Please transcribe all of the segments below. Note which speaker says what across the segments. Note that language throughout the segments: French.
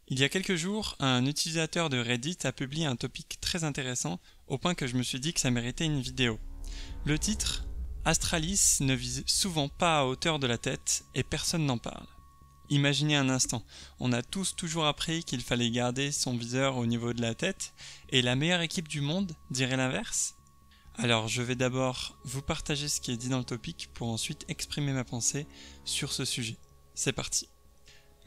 Speaker 1: Il y a quelques jours, un utilisateur de Reddit a publié un topic très intéressant au point que je me suis dit que ça méritait une vidéo. Le titre « Astralis ne vise souvent pas à hauteur de la tête et personne n'en parle ». Imaginez un instant, on a tous toujours appris qu'il fallait garder son viseur au niveau de la tête et la meilleure équipe du monde dirait l'inverse ? Alors je vais d'abord vous partager ce qui est dit dans le topic pour ensuite exprimer ma pensée sur ce sujet. C'est parti.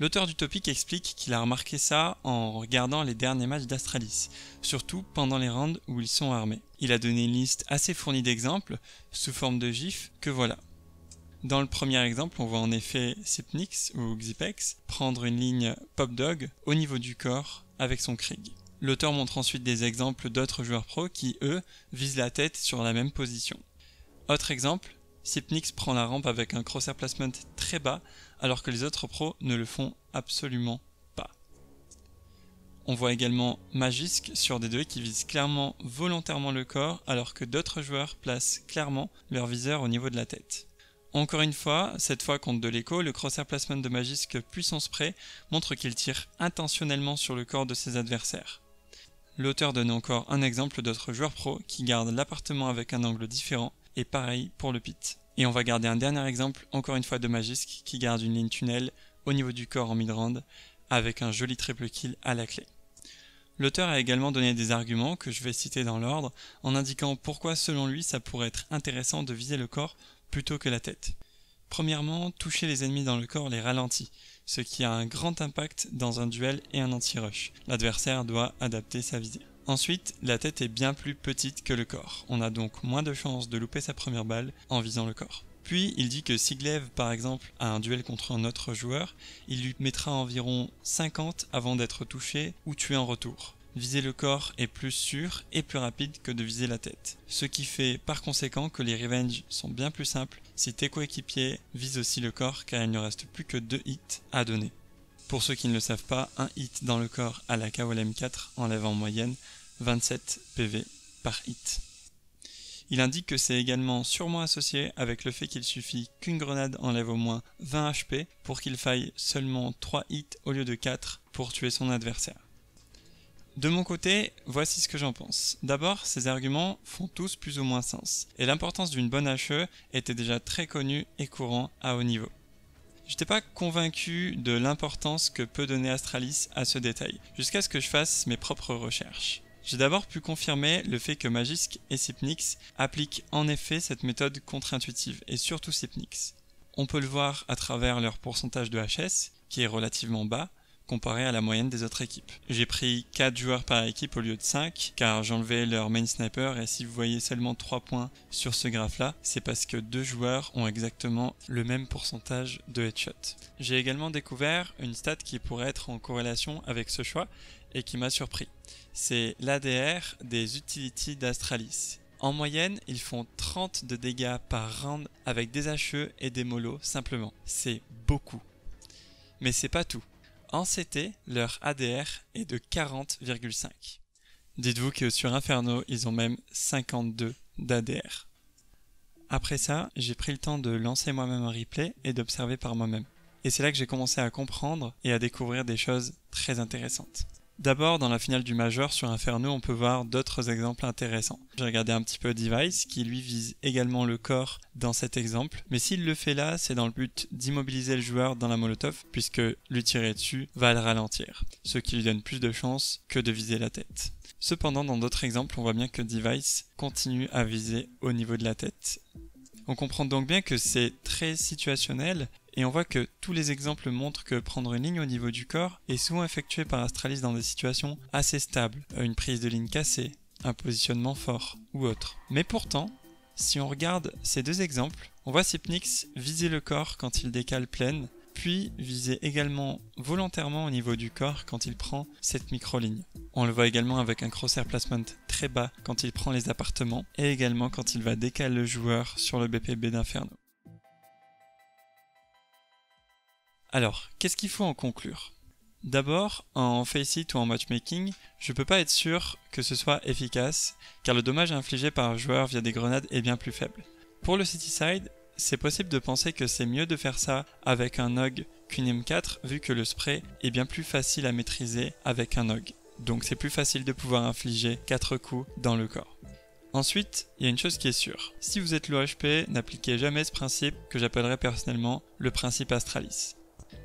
Speaker 1: L'auteur du topic explique qu'il a remarqué ça en regardant les derniers matchs d'Astralis, surtout pendant les rounds où ils sont armés. Il a donné une liste assez fournie d'exemples, sous forme de gifs, que voilà. Dans le premier exemple, on voit en effet Sipnix ou Xipex prendre une ligne Pop Dog au niveau du corps avec son Krieg. L'auteur montre ensuite des exemples d'autres joueurs pros qui, eux, visent la tête sur la même position. Autre exemple, Sipnix prend la rampe avec un crosshair placement très bas alors que les autres pros ne le font absolument pas. On voit également Magisk sur D2 qui vise clairement volontairement le corps alors que d'autres joueurs placent clairement leur viseur au niveau de la tête. Encore une fois, cette fois contre de l'écho, le crosshair placement de Magisk puissance près montre qu'il tire intentionnellement sur le corps de ses adversaires. L'auteur donne encore un exemple d'autres joueurs pros qui gardent l'appartement avec un angle différent et pareil pour le pit. Et on va garder un dernier exemple, encore une fois de Magisk, qui garde une ligne tunnel au niveau du corps en mid-round avec un joli triple kill à la clé. L'auteur a également donné des arguments que je vais citer dans l'ordre en indiquant pourquoi selon lui ça pourrait être intéressant de viser le corps plutôt que la tête. Premièrement, toucher les ennemis dans le corps les ralentit, ce qui a un grand impact dans un duel et un anti-rush. L'adversaire doit adapter sa visée. Ensuite, la tête est bien plus petite que le corps. On a donc moins de chances de louper sa première balle en visant le corps. Puis, il dit que s'il glaive par exemple à un duel contre un autre joueur, il lui mettra environ 50 avant d'être touché ou tué en retour. Viser le corps est plus sûr et plus rapide que de viser la tête. Ce qui fait par conséquent que les revenges sont bien plus simples si tes coéquipiers visent aussi le corps car il ne reste plus que 2 hits à donner. Pour ceux qui ne le savent pas, un hit dans le corps à la KOLM 4 enlève en moyenne 27 PV par hit. Il indique que c'est également sûrement associé avec le fait qu'il suffit qu'une grenade enlève au moins 20 HP pour qu'il faille seulement 3 hits au lieu de 4 pour tuer son adversaire. De mon côté, voici ce que j'en pense. D'abord, ces arguments font tous plus ou moins sens, et l'importance d'une bonne HE était déjà très connue et courant à haut niveau. J'étais pas convaincu de l'importance que peut donner Astralis à ce détail, jusqu'à ce que je fasse mes propres recherches. J'ai d'abord pu confirmer le fait que Magisk et Sipnix appliquent en effet cette méthode contre-intuitive, et surtout Sipnix. On peut le voir à travers leur pourcentage de HS, qui est relativement bas, comparé à la moyenne des autres équipes. J'ai pris 4 joueurs par équipe au lieu de 5, car j'enlevais leur main sniper, et si vous voyez seulement 3 points sur ce graphe-là, c'est parce que 2 joueurs ont exactement le même pourcentage de headshot. J'ai également découvert une stat qui pourrait être en corrélation avec ce choix, et qui m'a surpris. C'est l'ADR des utilities d'Astralis. En moyenne, ils font 30 de dégâts par round avec des HE et des molos simplement. C'est beaucoup. Mais c'est pas tout. En CT, leur ADR est de 40,5. Dites-vous que sur Inferno, ils ont même 52 d'ADR. Après ça, j'ai pris le temps de lancer moi-même un replay et d'observer par moi-même. Et c'est là que j'ai commencé à comprendre et à découvrir des choses très intéressantes. D'abord, dans la finale du Major sur Inferno, on peut voir d'autres exemples intéressants. J'ai regardé un petit peu Device, qui lui vise également le corps dans cet exemple, mais s'il le fait là, c'est dans le but d'immobiliser le joueur dans la molotov, puisque lui tirer dessus va le ralentir, ce qui lui donne plus de chances que de viser la tête. Cependant, dans d'autres exemples, on voit bien que Device continue à viser au niveau de la tête. On comprend donc bien que c'est très situationnel, et on voit que tous les exemples montrent que prendre une ligne au niveau du corps est souvent effectué par Astralis dans des situations assez stables, une prise de ligne cassée, un positionnement fort ou autre. Mais pourtant, si on regarde ces deux exemples, on voit Sipnix viser le corps quand il décale pleine, puis viser également volontairement au niveau du corps quand il prend cette micro-ligne. On le voit également avec un crosshair placement très bas quand il prend les appartements, et également quand il va décaler le joueur sur le BPB d'Inferno. Alors, qu'est-ce qu'il faut en conclure ? D'abord, en Faceit ou en matchmaking, je peux pas être sûr que ce soit efficace, car le dommage infligé par un joueur via des grenades est bien plus faible. Pour le Cityside, c'est possible de penser que c'est mieux de faire ça avec un OG qu'une M4 vu que le spray est bien plus facile à maîtriser avec un AUG. Donc c'est plus facile de pouvoir infliger 4 coups dans le corps. Ensuite, il y a une chose qui est sûre. Si vous êtes low HP, n'appliquez jamais ce principe que j'appellerais personnellement le principe Astralis.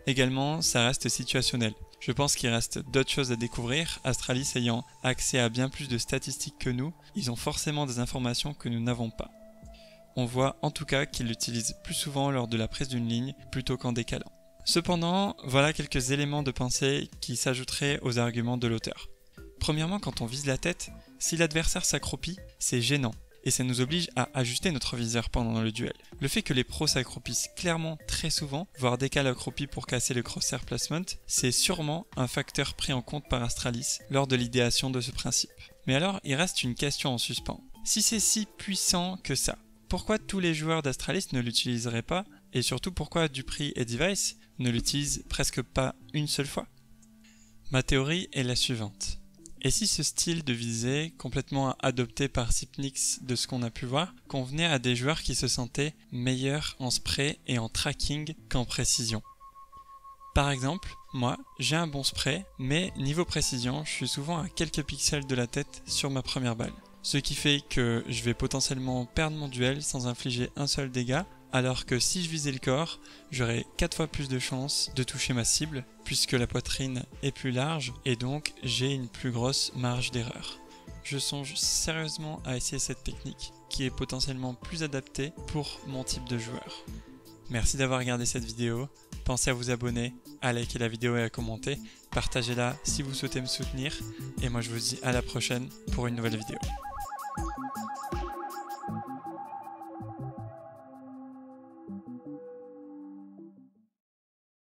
Speaker 1: Également, ça reste situationnel. Je pense qu'il reste d'autres choses à découvrir. Astralis ayant accès à bien plus de statistiques que nous, ils ont forcément des informations que nous n'avons pas. On voit en tout cas qu'ils l'utilisent plus souvent lors de la prise d'une ligne plutôt qu'en décalant. Cependant, voilà quelques éléments de pensée qui s'ajouteraient aux arguments de l'auteur. Premièrement, quand on vise la tête, si l'adversaire s'accroupit, c'est gênant et ça nous oblige à ajuster notre viseur pendant le duel. Le fait que les pros s'accroupissent clairement très souvent, voire décalent accroupi pour casser le crosshair placement, c'est sûrement un facteur pris en compte par Astralis lors de l'idéation de ce principe. Mais alors, il reste une question en suspens. Si c'est si puissant que ça, pourquoi tous les joueurs d'Astralis ne l'utiliseraient pas, et surtout pourquoi Dupri et Device ne l'utilisent presque pas une seule fois? Ma théorie est la suivante. Et si ce style de visée, complètement adopté par Sipnix de ce qu'on a pu voir, convenait à des joueurs qui se sentaient meilleurs en spray et en tracking qu'en précision? Par exemple, moi, j'ai un bon spray, mais niveau précision, je suis souvent à quelques pixels de la tête sur ma première balle. Ce qui fait que je vais potentiellement perdre mon duel sans infliger un seul dégât, alors que si je visais le corps, j'aurais 4 fois plus de chances de toucher ma cible, puisque la poitrine est plus large et donc j'ai une plus grosse marge d'erreur. Je songe sérieusement à essayer cette technique, qui est potentiellement plus adaptée pour mon type de joueur. Merci d'avoir regardé cette vidéo, pensez à vous abonner, à liker la vidéo et à commenter, partagez-la si vous souhaitez me soutenir, et moi je vous dis à la prochaine pour une nouvelle vidéo.